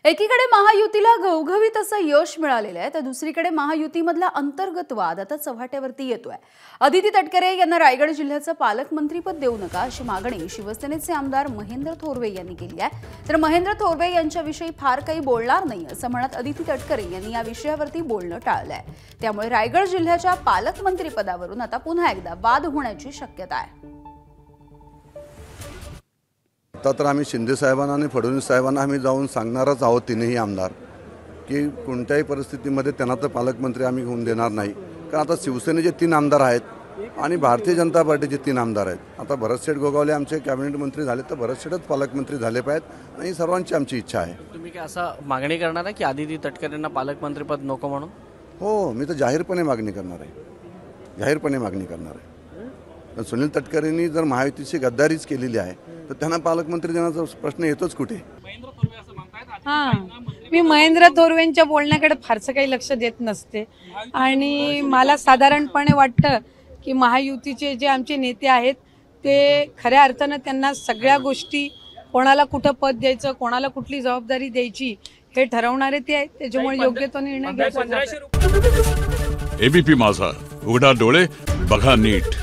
एकीकडे महायुतीला घवघवीत असं यश मिळालेलं आहे तर दुसरीकडे महायुतीमधला अंतर्गत वाद आता चव्हाट्यावरती येतोय। अदिती तटकरे यांना रायगड जिल्ह्याचं पालकमंत्रीपद देऊ नका अशी मागणी शिवसेनेचे आमदार महेंद्र थोरवे यांनी केली आहे। तर महेंद्र थोरवे यांच्याविषयी फार काही बोलणार नाही असं म्हणत अदिती तटकरे यांनी या विषयावरती बोलणं टाळलंय। त्यामुळे रायगड जिल्ह्याच्या पालकमंत्रीपदावरून आता पुन्हा एकदा वाद होण्याची शक्यता आहे। आता तर आम्ही शिंदे साहेबांना आणि फडणवीस साहेबांना आम्ही जाऊन सांगणारच आहोत तीनही आमदार की कोणत्याही परिस्थितीमध्ये त्यांना तर पालकमंत्री आम्ही होऊन देणार नाही। कारण आता शिवसेनेचे 3 आमदार आहेत आणि भारतीय जनता पार्टीचे 3 आमदार आहेत। आता भरतशेठ गोगावले आमचे कॅबिनेट मंत्री झाले तर भरतशेठच पालकमंत्री झाले पाहिजेत आणि सर्वांची आमची इच्छा आहे। तुम्ही काय असं मागणी करणार आहे की अदिती तटकरेंना पालकमंत्रीपद नको म्हणून? हो, मी तर जाहीरपणे मागणी करणार आहे, जाहीरपणे मागणी करणार आहे। सुनील तटकरेंनी जर महायुतीची गद्दारीच केलेली आहे तर त्यांना पालकमंत्री देण्याचा प्रश्न येतोच कुठे? मी महेंद्र थोरवेंच्या बोलण्याकडे फारसं काही लक्ष देत नसते आणि मला साधारणपणे वाटतं की महायुतीचे जे आमचे नेते आहेत ते खऱ्या अर्थानं त्यांना सगळ्या गोष्टी कोणाला कुठं पद द्यायचं, कोणाला कुठली जबाबदारी द्यायची हे ठरवणारे ते आहेत। त्याच्यामुळे योग्य तो निर्णय घ्यायचा। एबीपी माझा, उघडा डोळे बघा नीट।